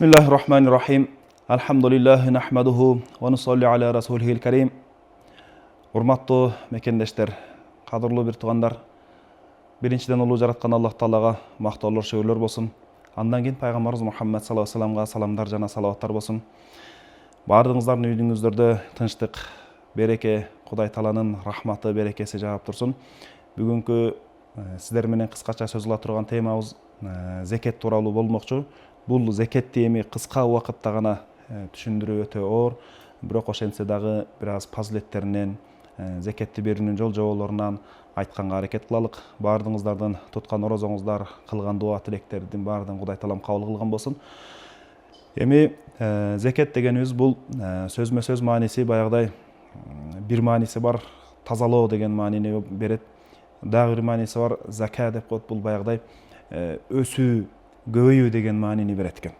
Bismillahirrahmanirrahim. Alhamdulillahi nahmaduhu wa nusalli ala rasulihil karim. Урматтуу мекендештер, кадырлуу бир туугандар. Биринчиден улуу жараткан Аллах Таалага мактоолор шүгүрлөр болсун. Андан кийин пайгамбарыбыз Мухаммад саллаллаху алейхи вассаламга саламдар жана салаваттар болсун. Бардыгыңыздардын үйүңүздөрдө тынчтык, береке, Кудай Тааланын рахматы, берекеси жаап турсун. Бүгүнкү сиздер менен кыскача сөз кыла турган темабыз зекет тууралуу болмокчу. Бул зекетти эми кыска убакытта гана түшүндүрүү өтө оор, бирок ошентсе дагы бир аз фазилеттеринен, зекетти берүүнүн жол жоболорунан айтканга аракет кылалык. Бардыгыңыздардын туткан орозоңуздар, кылган дуа тилектердин баардыгын Кудай Таалам кабыл кылган болсун. Эми зекет дегенибиз бул сөзмө сөз мааниси баягыдай бир мааниси бар, тазалоо деген маанини берет. Дагы бир мааниси бар, зака деп коет. Бул баягыдай өсүү, көбөйүү деген маанини берет экен.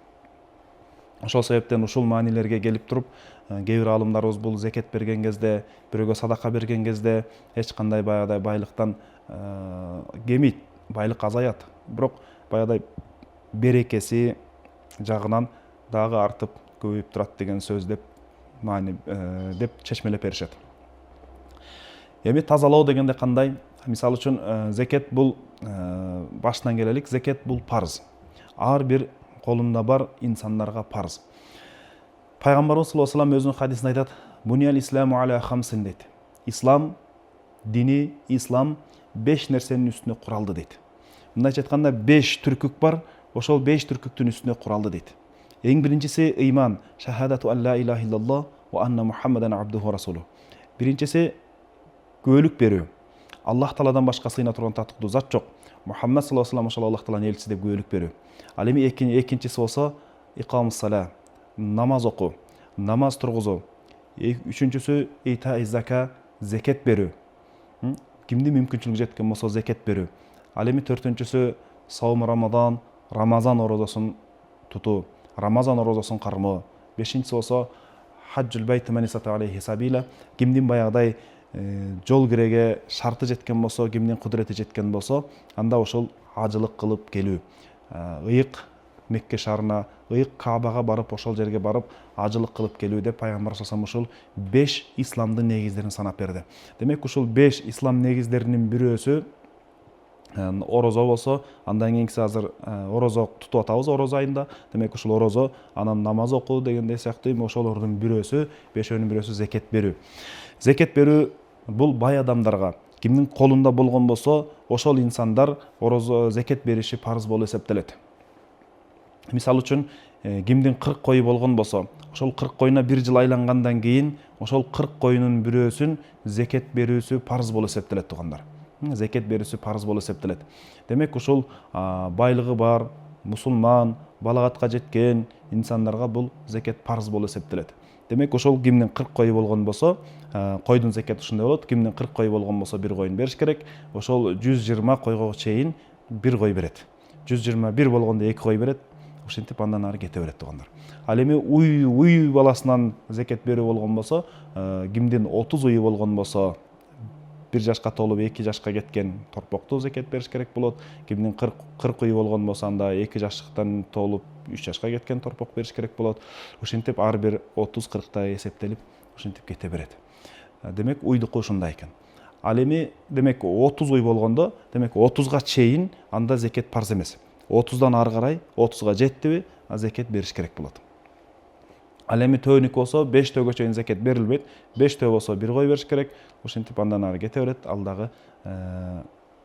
Ошол себептен ушул маанилерге келип туруп, кээ бир аалымдарыбыз бул зекет берген кезде, бирөөгө садака берген кезде эч кандай баягыдай байлыктан кемийт, байлык азаят. Бирок баягыдай берекеси жагынан дагы артып көбөйүп турат деген сөз деп маани деп чечмелеп беришет. Эми тазалоо дегенде кандай? Мисалы үчүн зекет бул башынан келелик, зекет бул парыз. Ар бир колунда бар инсандарга парыз. Пайгамбарыбыз саллаллаху алейхи вассалам өзүнүн хадисинде айтат: "Бунияль исламу аля хамсин" дейт. Ислам дини, ислам 5 нерсенин үстүнө куралды дейт. Мындайча айтканда 5 түркүк бар, ошол 5 түркүктүн үстүнө куралды дейт. Эң биринчиси ыйман, шахадату алла илаха иллаллах ва анна мухаммадан абдуху ва расулу. Биринчиси күбөлүк берүү. Аллах Тааладан башка сыйына турган татыктуу зат жок. Мухаммад саллаллаху алейхи вассалам ошол Аллах Тааланын элчиси деп күбөлүк берүү. Ал эми экинчиси болсо икамус сала, намаз окуу, намаз тургузуу. Үчүнчүсү ита зака, зекет берүү. Кимдин мүмкүнчүлүгү жеткен болсо зекет берүү. Ал эми төртүнчүсү саум Рамазан, Рамазан орозосун тутуу, Рамазан орозосун кармоо. Бешинчиси болсо хаджул байт ман истата алейхи сабила. Кимдин баягыдай жол киреге шарты жеткен болсо, кимдин кудурети жеткен болсо, анда ошол ажылык кылып келүү. Ыйык Мекке шаарына, ыйык Каабага барып, ошол жерге барып, ажылык кылып келүү деп пайгамбар саллаллаху алейхи вассалам ушул 5 исламдын негиздерин санап берди. Демек ушул 5 ислам негиздеринин бирөөсү орозо болсо, андан кийинкиси азыр орозо тутуп атабыз орозо айында. Демек ушул орозо, анан намаз окуу дегендей сыяктуу ошолордун бирөөсү, бешөөнүн бирөөсү зекет берүү. Зекет берүү бул бай адамдарга, кимдин колунда болгон болсо, ошол инсандар орозо зекет бериши парыз болуп эсептелет. Мисалы үчүн, кимдин 40 кою болгон болсо, ошол 40 коюна бир жыл айлангандан кийин, ошол 40 коюнун бирөөсүн зекет берүүсү парыз болуп эсептелет туугандар. Зекет берүүсү парыз болуп эсептелет. Демек ушул байлыгы бар, мусулман, балагатка жеткен инсандарга бул зекет парыз болуп эсептелет. Демек ошол кимдин 40 кою болгон болсо, койдун зекети ушундай болот. Кимдин 40 кою болгон болсо бир коюн бериш керек. Ошол 120 койго чейин бир кой берет. 121 болгондо 2 кой берет. Ошентип андан ары кете берет туугандар. Ал эми уй баласынан зекет берүү болгон болсо, кимдин 30 уй болгон болсо, 1 жашка толуп 2 жашка кеткен торпокту зекет бериш керек болот. Кимдин 40 уй болгон болсо, анда 2 жаштан толуп 3 жашка кеткен торпок бериш керек болот. Ошентип ар бир 30-40та эсептелип, ошентип кете берет. Демек уйдуку ушундай экен. Ал эми демек 30 уй болгондо, демек 30га чейин анда зекет парз эмес. 30дан ары карай 30га жеттиби, зекет бериш керек болот. Ал эми төөнүк болсо 5 төөгө чейин зекет берилбейт. 5 төө болсо бир кой бериш керек. Ошентип андан ары кете берет, ал дагы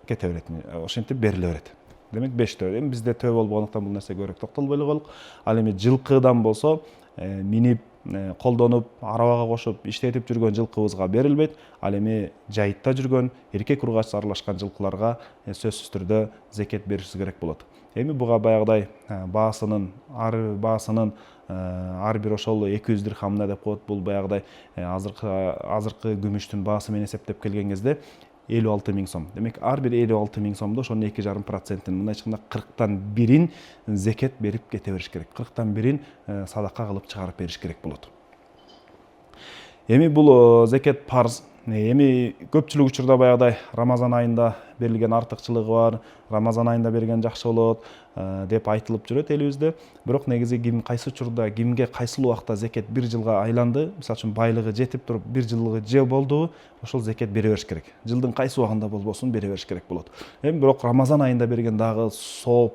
кете берет. Ошентип бериле берет. Демек 5 төө. Эми бизде төө болбогондуктан бул нерсе көбүрөөк токтолбой эле коелук. Ал эми жылкыдан болсо, минип, колдонуп, арабага кошуп иштетип жүргөн жылкыбызга берилбейт. Ал эми жайытта жүргөн, эркек ургач аралашкан жылкыларга сөзсүз түрдө зекет беришибиз керек болот. Эми буга баягыдай баасынын, ар бир ошол 200 дирхамына деп коет. Бул баягыдай азыркы күмүштүн баасы менен эсептеп келген кезде 56 миң сом. Демек ар бир 56 миң сомдо ошонун 2,5%, мындай айтканда 40тан бирин зекет берип кете бериш керек. 40тан бирин садака кылып чыгарып бериш керек болот. Эми бул зекет парыз. Эми көпчүлүк учурда баягыдай Рамазан айында берилген артыкчылыгы бар, Рамазан айында берген жакшы болот деп айтылып жүрөт элибизде. Бирок негизи ким кайсы учурда, кимге кайсыл убакта зекет бир жылга айланды, мисалы үчүн байлыгы жетип туруп бир жылгы же болду, ошол зекет бере бериш керек. Жылдын кайсы убагында болбосун бере бериш керек болот. Эми бирок Рамазан айында берген дагы сооп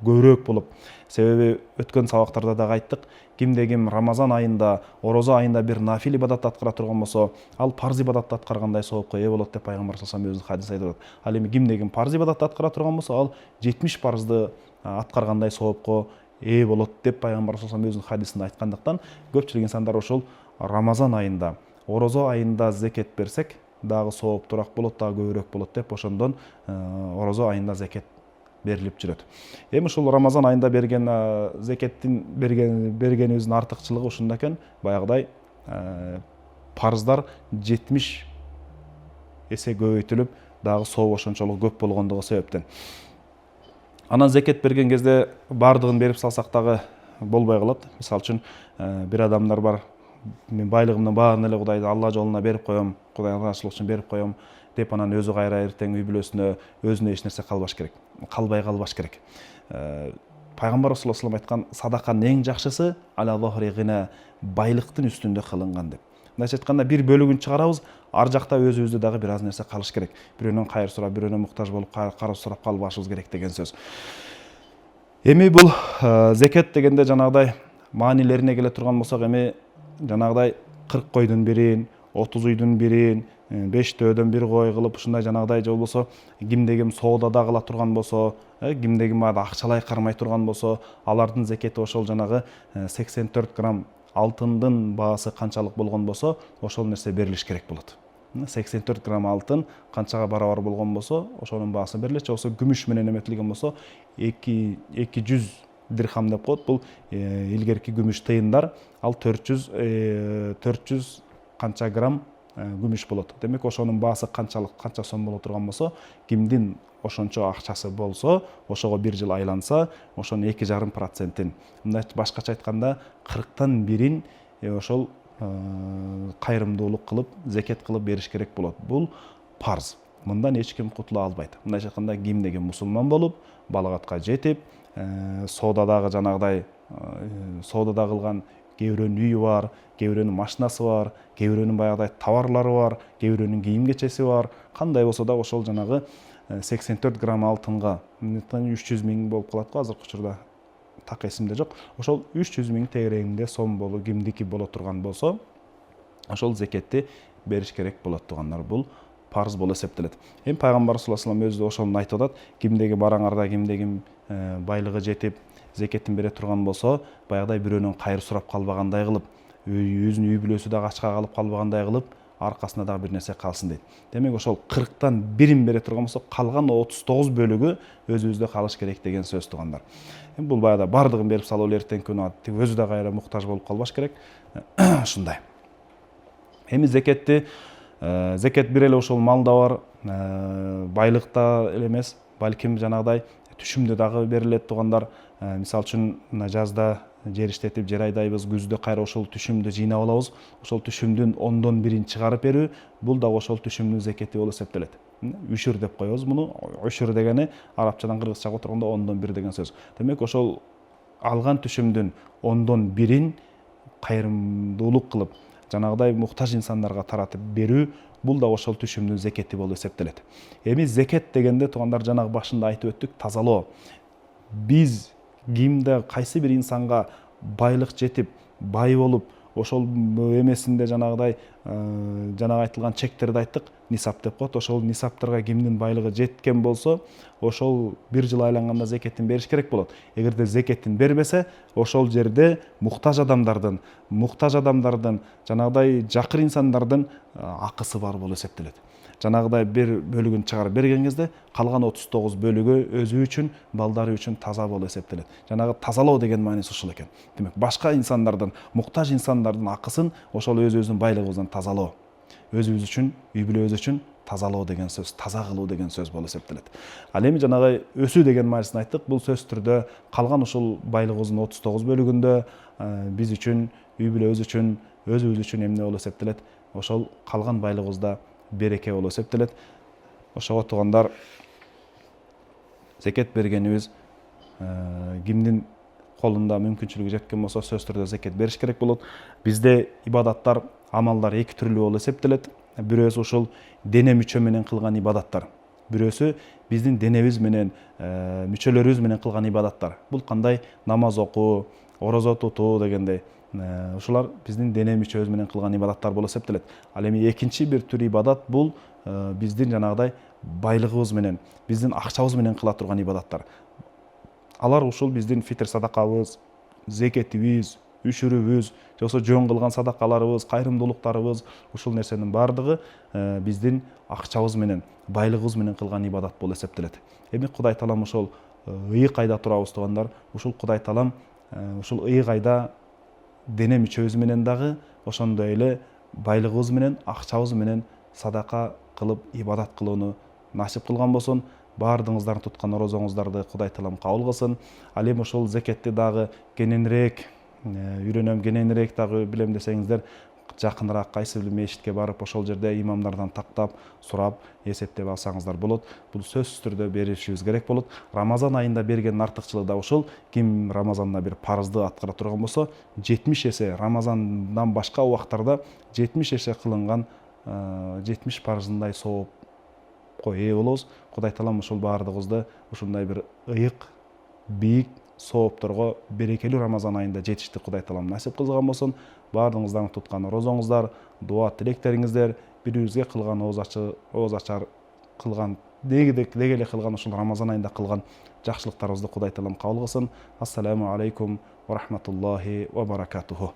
көбүрөөк болуп, себеби өткөн сабактарда дагы айттык, кимде ким Рамазан айында, орозо айында бир нафил ибадат аткара турган болсо, ал парз ибадатты аткаргандай соопко ээ болот деп пайгамбар саллаллаху алейхи вассалам өзүнүн хадисинде айтып атат. Ал эми кимде ким парз ибадатты аткара турган болсо, ал 70 парзды аткаргандай соопко ээ болот деп пайгамбар саллаллаху алейхи вассалам өзүнүн хадисинде айткандыктан, көпчүлүк инсандар ушул Рамазан айында, орозо айында зекет берсек, дагы сооптураак болот, дагы көбүрөөк болот деп ошондон орозо айында зекет берилип жүрөт. Эми ушул Рамазан айында берген зекеттин бергенибиздин артыкчылыгы ушунда экен, баягыдай парыздар 70 эсе көбөйтүлүп, дагы соо ошончолук көп болгондугу себептен. Анан зекет берген кезде бардыгын берип салсак дагы болбой калат. Мисалы үчүн бир адамдар бар, мен байлыгымдын баарын эле Кудайды Алла жолуна берип коем, Кудайга ыраазычылык үчүн берип коем деп анан өзү кайра эртең үй бүлөсүнө, өзүнө эч нерсе калбаш керек. Калбай калбаш керек. Пайгамбар саллаллаху алейхи вассалам айткан, садаканын эң жакшысы аля зохри гына, байлыктын үстүндө кылынган деп. Мындайча айтканда бир бөлүгүн чыгарабыз, ар жакта өзүбүздө дагы бир аз нерсе калыш керек. Бирөөнөн кайыр сурап, бирөөнөн муктаж болуп карыз сурап калбашыбыз керек деген сөз. Эми бул зекет дегенде жанагыдай маанилерине келе турган болсок, эми жанагыдай 40 койдун бирин, 30 үйдүн бирин, 5 төөдөн бир кой кылып, ушундай жанагыдай же болбосо кимде ким соодада кыла турган болсо, кимде ким акчалай кармай турган болсо, алардын зекети ошол жанагы 84 грамм алтындын баасы канчалык болгон болсо, ошол нерсе берилиш керек болот. 84 грамм алтын канчага барабар болгон болсо, ошонун баасы берилет. Же болбосо күмүш менен эметилген болсо, 200 дирхам деп коет. Бул илгерки күмүш тыйындар, ал 400 канча грамм күмүш болот. Демек ошонун баасы канча сом боло турган болсо, кимдин ошончо акчасы болсо, ошого бир жыл айланса, ошонун 2,5%, мындай башкача айтканда 40тан бирин ошол кайрымдуулук кылып, зекет кылып бериш керек болот. Бул парз. Мындан эч ким кутула албайт. Мындайча айтканда, кимде ким мусулман болуп, балагатка жетип, соодадагы жанагыдай соодада кылган кээ бирөөнүн үйү бар, кээ бирөөнүн машинасы бар, кээ бирөөнүн баягыдай товарлары бар, кээ бирөөнүн кийим кечеси бар. Кандай болсо да ошол жанагы 84 грамм алтынга 300 миң болуп калат го азыркы учурда. Так эсимде жок. Ошол 300 миң тегерегинде сом болуп, кимдики боло турган болсо, ошол зекетти бериш керек болот тугандар. Бул парыз болуп эсептелет. Эми пайгамбар саллаллаху алейхи вассалам өзү ошону айтып атат. Кимде ким бараңарда, кимде ким байлыгы жетип, зекетин бере турган болсо, баягыдай бирөөнөн кайыр сурап калбагандай кылып, өзүнүн үй бүлөсү дагы ачка калып калбагандай кылып, аркасына дагы бир нерсе калсын дейт. Демек ошол 40тан бирин бере турган болсо, калган 39 бөлүгү өзүбүздө калыш керек деген сөз тугандар. Эми бул баягыда бардыгын берип салып эртең күнү өзү да кайра муктаж болуп калбаш керек. Ушундай. Эми зекет бир эле ошол малда бар, байлыкта эле эмес, балким жанагыдай түшүмдө дагы берилет тугандар. Мисалы үчүн жазда жер иштетип, жер айдайбыз, күздө кайра ошол түшүмдү жыйнап алабыз. Ошол түшүмдүн 1/10 чыгарып берүү, бул дагы ошол түшүмдүн зекети болуп эсептелет. Үшүр деп коебуз муну. Үшүр дегени арабчадан кыргызчага отурганда 1/1 деген сөз. Демек ошол алган түшүмдүн 1/10 кайрымдуулук кылып, жанагыдай муктаж инсандарга таратып берүү, бул да ошол түшүмдүн зекети болуп эсептелет. Эми зекет дегенде тугандар жанагы башында айтып өттүк, тазалоо. Биз кимде кайсы бир инсанга байлык жетип, бай болуп, ошол эмесинде жанагыдай жанагы айтылган чектерди айттык, нисап деп коет. Ошол нисаптарга кимдин байлыгы жеткен болсо, ошол бир жыл айланганда зекетин бериш керек болот. Эгерде зекетин бербесе, ошол жерде муктаж адамдардын жанагыдай жакыр инсандардын акысы бар болуп эсептелет. Жанагыдай бир бөлүгүн чыгарып берген кезде, калган 39 бөлүгү өзү үчүн, балдары үчүн таза болуп эсептелет. Жанагы тазалоо деген мааниси ушул экен. Демек, башка инсандардын, муктаж инсандардын акысын ошол өзүбүздүн байлыгыбыздан тазалоо. Өзүбүз үчүн, үй бүлөбүз үчүн тазалоо деген сөз, таза кылуу деген сөз болуп эсептелет. Ал эми жанагы өсүү деген маанисин айттык. Бул сөз түрдө калган ушул байлыгыбыздын 39 бөлүгүндө биз үчүн, үй бүлөбүз үчүн, өзүбүз үчүн эмне болуп эсептелет? Ошол калган байлыгыбызда береке болуп эсептелет. Ошого туугандар, зекет бергенибиз кимдин колунда мүмкүнчүлүгү жеткен болсо сөзсүз түрдө зекет бериш керек болот. Бизде ибадаттар, амалдар эки түрлүү болуп эсептелет. Бирөөсү ушул дене мүчө менен кылган ибадаттар. Бирөөсү биздин денебиз менен, мүчөлөрүбүз менен кылган ибадаттар. Бул кандай? Намаз окуу, орозо тутуу дегендей. Ушулар биздин дене мүчөбүз менен кылган ибадаттар болуп эсептелет. Ал эми экинчи бир түр ибадат бул биздин жанагыдай байлыгыбыз менен, биздин акчабыз менен кыла турган ибадаттар. Алар ушул биздин фитр садакабыз, зекетибиз, үшүрүбүз, жоксо жөн кылган садакаларыбыз, кайрымдуулуктарыбыз, ушул нерсенин баардыгы биздин акчабыз менен, байлыгыбыз менен кылган ибадат болуп эсептелет. Эми Кудай Таалам ошол ыйык айда турабыз туугандар. Ушул Кудай Таалам ушул ыйык айда дене мүчөбүз менен дагы, ошондой эле байлыгыбыз менен, акчабыз менен садака кылып, ибадат кылууну насип кылган болсун. Баардыгыңыздардын туткан орозоңуздарды Кудай Таалам кабыл кылсын. Ал эми ошол зекетти дагы кененирээк үйрөнөм, кененирээк дагы билем десеңиздер, жакыныраак кайсы бир мешитке барып, ошол жерде имамдардан тактап, сурап, эсептеп алсаңыздар болот. Бул сөзсүз түрдө беришибиз керек болот. Рамазан айында берген артыкчылыгы да ушул. Ким Рамазанда бир парызды аткара турган болсо, 70 эсе Рамазандан башка убактарда 70 эсе кылынган 70 парызындай соопко ээ болобуз. Кудай Таалам ушул баардыгыбызды ушундай бир ыйык, бийик соопторго берекелүү Рамазан айында жетишти Кудай Таалам насип кылган болсун. Баардыгыңыздардын туткан орозоңуздар, дуа тилектериңиздер, бирибизге кылган ооз ачар кылган, деги эле кылган ушул Рамазан айында кылган жакшылыктарыбызды Кудай Таалам кабыл кылсын. Ассаламу алейкум ва рахматуллахи ва баракатуху.